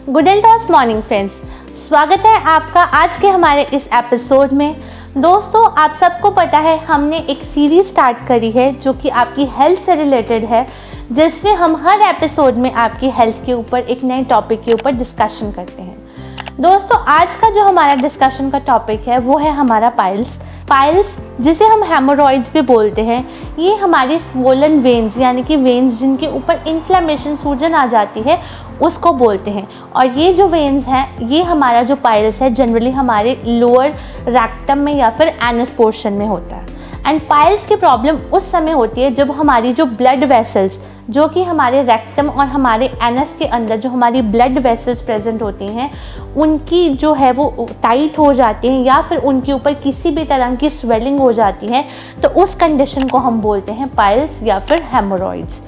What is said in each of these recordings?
Good and toss morning friends, स्वागत है आपका आज के हमारे इस एपिसोड में। दोस्तों, आप सबको पता है हमने एक सीरीज स्टार्ट करी है जो कि आपकी हेल्थ से रिलेटेड है, जिसमें हम हर एपिसोड में आपकी हेल्थ के ऊपर एक नए टॉपिक के ऊपर डिस्कशन करते हैं। दोस्तों, आज का जो हमारा डिस्कशन का टॉपिक है वो है हमारा पाइल्स, जिसे हम हेमोरॉइड्स भी बोलते हैं। ये हमारी स्वोलन वेन्स यानी कि वेन्स जिनके ऊपर इन्फ्लेमेशन, सूजन आ जाती है, उसको बोलते हैं। और ये जो वेन्स हैं, ये हमारा जो पाइल्स है जनरली हमारे लोअर रेक्टम में या फिर एनस पोर्शन में होता है। एंड पाइल्स की प्रॉब्लम उस समय होती है जब हमारी जो ब्लड वेसल्स, जो कि हमारे रेक्टम और हमारे एनस के अंदर जो हमारी ब्लड वेसल्स प्रेजेंट होती हैं, उनकी जो है वो टाइट हो जाती हैं या फिर उनके ऊपर किसी भी तरह की स्वेलिंग हो जाती है, तो उस कंडीशन को हम बोलते हैं पाइल्स या फिर हेमोरॉइड्स।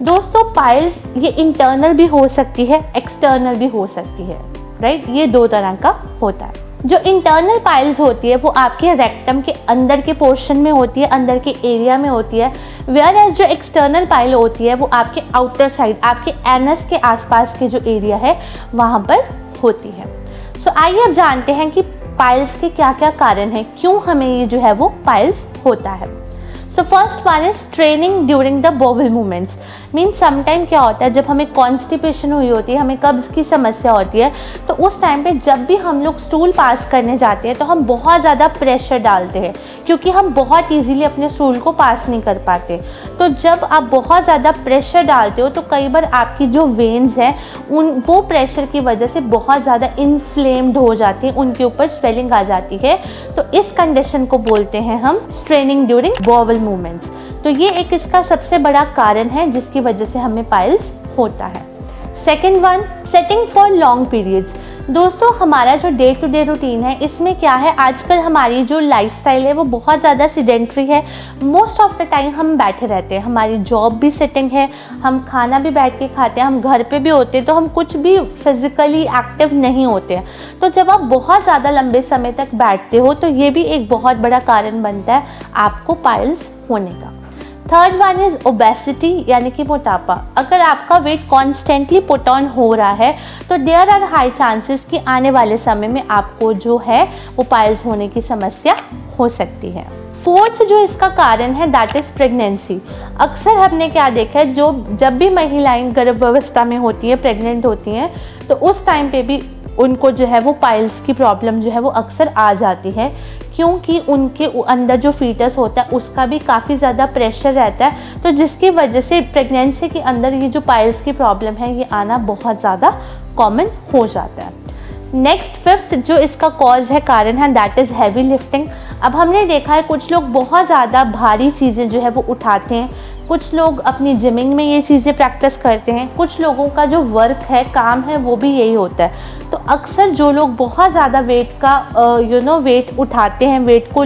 दोस्तों, पाइल्स ये इंटरनल भी हो सकती है, एक्सटर्नल भी हो सकती है, राइट। ये दो तरह का होता है। जो इंटरनल पाइल्स होती है वो आपके रेक्टम के अंदर के पोर्शन में होती है, अंदर के एरिया में होती है। वेयर एज जो एक्सटर्नल पाइल होती है वो आपके आउटर साइड, आपके एनस के आसपास के जो एरिया है वहाँ पर होती है। सो आइए अब जानते हैं कि पाइल्स के क्या क्या कारण हैं, क्यों हमें ये जो है वो पाइल्स होता है। So first one is straining during the bowel movements. Means sometime क्या होता है, जब हमें कॉन्स्टिपेशन हुई होती है, हमें कब्ज की समस्या होती है, तो उस टाइम पे जब भी हम लोग स्टूल पास करने जाते हैं तो हम बहुत ज़्यादा प्रेशर डालते हैं, क्योंकि हम बहुत ईजीली अपने स्टूल को पास नहीं कर पाते। तो जब आप बहुत ज़्यादा प्रेशर डालते हो तो कई बार आपकी जो वेन्स हैं वो प्रेशर की वजह से बहुत ज़्यादा इन्फ्लेम्ड हो जाती हैं, उनके ऊपर स्वेलिंग आ जाती है। तो इस कंडीशन को बोलते हैं हम स्ट्रेनिंग ड्यूरिंग बोवल मूवमेंट्स। तो ये एक इसका सबसे बड़ा कारण है जिसकी वजह से हमें पाइल्स होता है। Second one, setting for long periods. दोस्तों, हमारा जो डे टू डे रूटीन है, इसमें क्या है, आजकल हमारी जो लाइफस्टाइल है वो बहुत ज़्यादा सीडेंट्री है। मोस्ट ऑफ द टाइम हम बैठे रहते हैं, हमारी जॉब भी सिटिंग है, हम खाना भी बैठ के खाते हैं, हम घर पे भी होते हैं, तो हम कुछ भी फिजिकली एक्टिव नहीं होते हैं। तो जब आप बहुत ज़्यादा लंबे समय तक बैठते हो तो ये भी एक बहुत बड़ा कारण बनता है आपको पाइल्स होने का। थर्ड वन इज ओबेसिटी यानी कि मोटापा। अगर आपका वेट कॉन्स्टेंटली पुट ऑन हो रहा है तो देयर आर हाई चांसेस कि आने वाले समय में आपको जो है वो पाइल्स होने की समस्या हो सकती है। फोर्थ जो इसका कारण है दैट इज़ प्रेगनेंसी। अक्सर हमने क्या देखा है, जब भी महिलाएं गर्भावस्था में होती है, प्रेग्नेंट होती हैं, तो उस टाइम पे भी उनको जो है वो पाइल्स की प्रॉब्लम जो है वो अक्सर आ जाती है, क्योंकि उनके अंदर जो फीटस होता है उसका भी काफ़ी ज़्यादा प्रेशर रहता है, तो जिसकी वजह से प्रेगनेंसी के अंदर ये जो पाइल्स की प्रॉब्लम है ये आना बहुत ज़्यादा कॉमन हो जाता है। नेक्स्ट फिफ्थ जो इसका कॉज है, कारण है, दैट इज़ हैवी लिफ्टिंग। अब हमने देखा है कुछ लोग बहुत ज़्यादा भारी चीज़ें जो है वो उठाते हैं, कुछ लोग अपनी जिमिंग में ये चीज़ें प्रैक्टिस करते हैं, कुछ लोगों का जो वर्क है, काम है, वो भी यही होता है। तो अक्सर जो लोग बहुत ज़्यादा वेट का वेट उठाते हैं, वेट को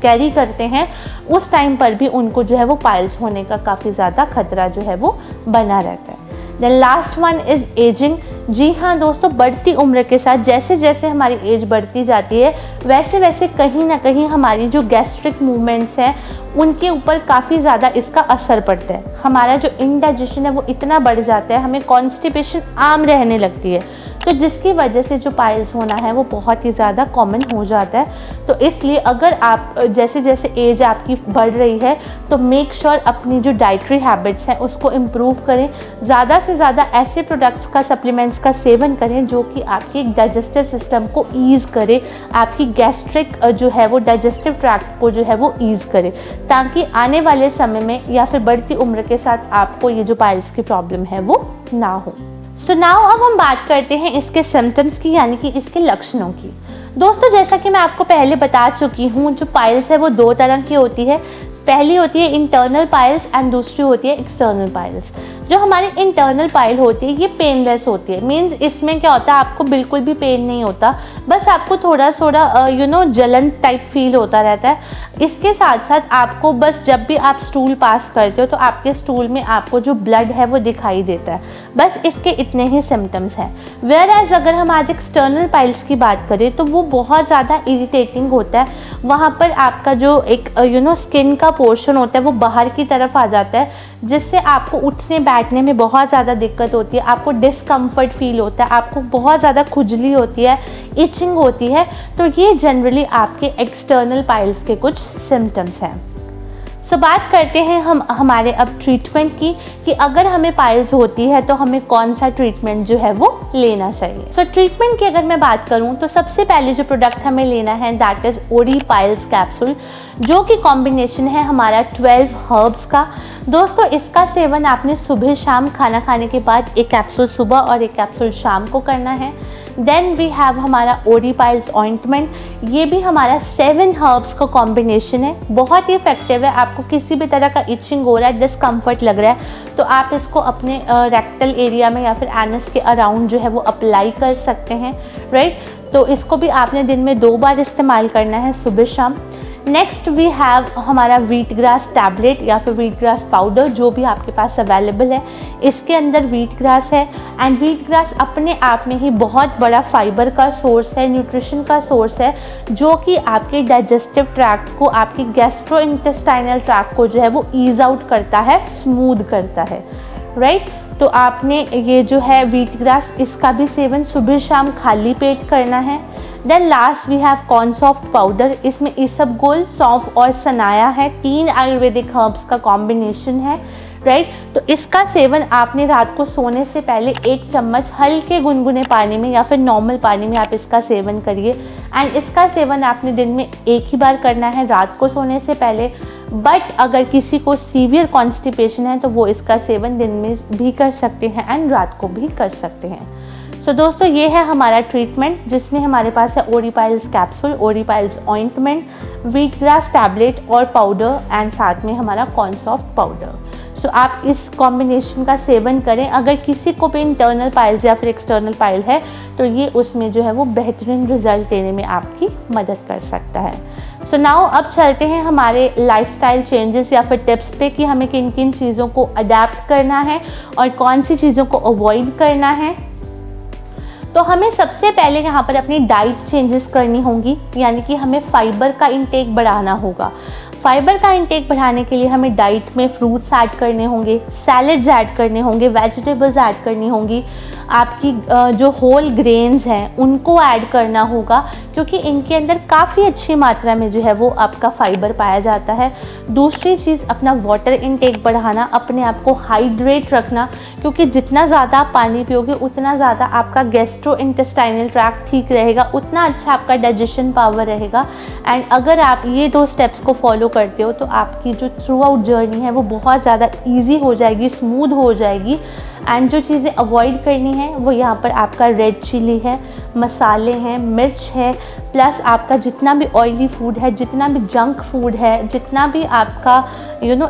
कैरी करते हैं, उस टाइम पर भी उनको जो है वो पाइल्स होने का काफ़ी ज़्यादा खतरा जो है वो बना रहता है। Then last one is ageing. जी हाँ दोस्तों, बढ़ती उम्र के साथ जैसे जैसे हमारी एज बढ़ती जाती है वैसे वैसे कहीं ना कहीं हमारी जो गैस्ट्रिक मूवमेंट्स हैं उनके ऊपर काफ़ी ज़्यादा इसका असर पड़ता है। हमारा जो इंडाइजेशन है वो इतना बढ़ जाता है, हमें कॉन्स्टिपेशन आम रहने लगती है, तो जिसकी वजह से जो पाइल्स होना है वो बहुत ही ज़्यादा कॉमन हो जाता है। तो इसलिए अगर आप जैसे जैसे एज आपकी बढ़ रही है तो मेक श्योर अपनी जो डाइटरी हैबिट्स हैं उसको इम्प्रूव करें, ज़्यादा से ज़्यादा ऐसे प्रोडक्ट्स का, सप्लीमेंट्स का सेवन करें जो कि आपके डाइजेस्टिव सिस्टम को ईज़ करे, आपकी गैस्ट्रिक जो है वो डाइजेस्टिव ट्रैक्ट को जो है वो ईज़ करे, ताकि आने वाले समय में या फिर बढ़ती उम्र के साथ आपको ये जो पाइल्स की प्रॉब्लम है वो ना हो। सो नाउ अब हम बात करते हैं इसके सिम्टम्स की, यानी कि इसके लक्षणों की। दोस्तों, जैसा कि मैं आपको पहले बता चुकी हूँ, जो पाइल्स है वो दो तरह की होती है। पहली होती है इंटरनल पाइल्स एंड दूसरी होती है एक्सटर्नल पाइल्स। जो हमारी इंटरनल पाइल होती है ये पेनलेस होती है। मीन्स इसमें क्या होता है, आपको बिल्कुल भी पेन नहीं होता, बस आपको थोड़ा थोड़ा जलन टाइप फील होता रहता है। इसके साथ साथ आपको बस जब भी आप स्टूल पास करते हो तो आपके स्टूल में आपको जो ब्लड है वो दिखाई देता है, बस इसके इतने ही सिम्टम्स हैं। वेयर एज अगर हम आज एक्सटर्नल पाइल्स की बात करें तो वो बहुत ज़्यादा इरिटेटिंग होता है। वहाँ पर आपका जो एक स्किन का पोर्शन होता है वो बाहर की तरफ आ जाता है, जिससे आपको उठने बैठने में बहुत ज़्यादा दिक्कत होती है, आपको डिस्कम्फर्ट फील होता है, आपको बहुत ज़्यादा खुजली होती है, इचिंग होती है, तो ये जनरली आपके एक्सटर्नल पाइल्स के कुछ सिम्टम्स हैं। सो बात करते हैं हम हमारे अब ट्रीटमेंट की कि अगर हमें पाइल्स होती है तो हमें कौन सा ट्रीटमेंट जो है वो लेना चाहिए। सो ट्रीटमेंट की अगर मैं बात करूं तो सबसे पहले जो प्रोडक्ट हमें लेना है दैट इज़ ओरी पाइल्स कैप्सूल, जो कि कॉम्बिनेशन है हमारा 12 हर्ब्स का। दोस्तों इसका सेवन आपने सुबह शाम खाना खाने के बाद एक कैप्सूल सुबह और एक कैप्सूल शाम को करना है। देन वी हैव हमारा ओरी पाइल्स ऑइंटमेंट, ये भी हमारा 7 हर्ब्स का कॉम्बिनेशन है, बहुत ही इफेक्टिव है। आपको किसी भी तरह का इचिंग हो रहा है, डिस्कम्फर्ट लग रहा है, तो आप इसको अपने रेक्टल एरिया में या फिर एनस के अराउंड जो है वो अप्लाई कर सकते हैं, राइट। तो इसको भी आपने दिन में 2 बार इस्तेमाल करना है, सुबह शाम। नेक्स्ट वी हैव हमारा व्हीट ग्रास टैबलेट या फिर व्हीट ग्रास पाउडर, जो भी आपके पास अवेलेबल है। इसके अंदर व्हीट ग्रास है एंड व्हीट ग्रास अपने आप में ही बहुत बड़ा फाइबर का सोर्स है, न्यूट्रिशन का सोर्स है, जो कि आपके डाइजेस्टिव ट्रैक्ट को, आपकी गैस्ट्रो इंटेस्टाइनल ट्रैक्ट को जो है वो ईज आउट करता है, स्मूथ करता है, राइट। तो आपने ये जो है व्हीट ग्रास, इसका भी सेवन सुबह शाम खाली पेट करना है। Then last we have corn soft powder, इसमें इसबगोल, सौंफ और सनाया है, 3 आयुर्वेदिक हर्ब्स का कॉम्बिनेशन है, राइट। तो इसका सेवन आपने रात को सोने से पहले 1 चम्मच हल्के गुनगुने पानी में या फिर नॉर्मल पानी में आप इसका सेवन करिए। एंड इसका सेवन आपने दिन में 1 ही बार करना है, रात को सोने से पहले। बट अगर किसी को सीवियर कॉन्स्टिपेशन है तो वो इसका सेवन दिन में भी कर सकते हैं एंड रात को भी कर सकते हैं। सो दोस्तों ये है हमारा ट्रीटमेंट, जिसमें हमारे पास है ओरी पाइल्स कैप्सूल, ओरी piles ointment, wheat grass tablet और पाउडर एंड साथ में हमारा कॉर्न सॉफ्ट पाउडर। सो आप इस कॉम्बिनेशन का सेवन करें। अगर किसी को भी इंटरनल पाइल्स या फिर एक्सटर्नल पाइल है तो ये उसमें जो है वो बेहतरीन रिजल्ट देने में आपकी मदद कर सकता है। सो नाउ अब चलते हैं हमारे लाइफस्टाइल चेंजेस या फिर टिप्स पे कि हमें किन किन चीज़ों को अडेप्ट करना है और कौन सी चीज़ों को अवॉइड करना है। तो हमें सबसे पहले यहाँ पर अपनी डाइट चेंजेस करनी होंगी, यानी कि हमें फाइबर का इंटेक बढ़ाना होगा। फाइबर का इंटेक बढ़ाने के लिए हमें डाइट में फ्रूट्स ऐड करने होंगे, सैलड्स ऐड करने होंगे, वेजिटेबल्स ऐड करनी होंगी, आपकी जो होल ग्रेन्स हैं उनको ऐड करना होगा, क्योंकि इनके अंदर काफ़ी अच्छी मात्रा में जो है वो आपका फाइबर पाया जाता है। दूसरी चीज़ अपना वाटर इंटेक बढ़ाना, अपने आप को हाइड्रेट रखना, क्योंकि जितना ज़्यादा आप पानी पियोगे उतना ज़्यादा आपका गैस्ट्रो इंटेस्टाइनल ट्रैक्ट ठीक रहेगा, उतना अच्छा आपका डाइजेशन पावर रहेगा। एंड अगर आप ये 2 स्टेप्स को फॉलो करते हो तो आपकी जो थ्रू आउट जर्नी है वो बहुत ज़्यादा ईजी हो जाएगी, स्मूथ हो जाएगी। एंड जो चीज़ें अवॉइड करनी है वो यहाँ पर आपका रेड चिली है, मसाले हैं, मिर्च है, प्लस आपका जितना भी ऑयली फूड है, जितना भी जंक फूड है, जितना भी आपका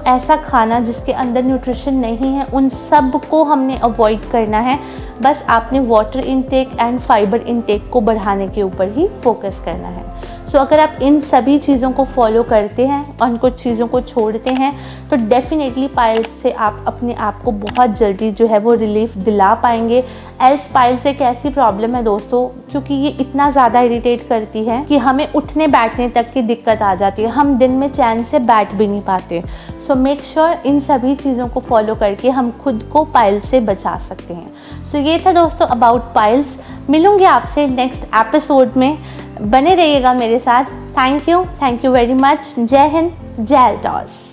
ऐसा खाना जिसके अंदर न्यूट्रिशन नहीं है, उन सब को हमने अवॉइड करना है। बस आपने water intake and fibre intake को बढ़ाने के ऊपर ही फोकस करना है। सो अगर आप इन सभी चीज़ों को फॉलो करते हैं और कुछ चीज़ों को छोड़ते हैं तो डेफिनेटली पाइल्स से आप अपने आप को बहुत जल्दी जो है वो रिलीफ दिला पाएंगे। एल्स पाइल्स एक ऐसी प्रॉब्लम है दोस्तों, क्योंकि ये इतना ज़्यादा इरिटेट करती है कि हमें उठने बैठने तक की दिक्कत आ जाती है, हम दिन में चैन से बैठ भी नहीं पाते। सो मेक श्योर इन सभी चीज़ों को फॉलो करके हम खुद को पाइल्स से बचा सकते हैं। सो ये था दोस्तों अबाउट पाइल्स। मिलूंगी आपसे नेक्स्ट एपिसोड में, बने रहिएगा मेरे साथ। Thank you very much. जय हिंद, जय एल्टॉस।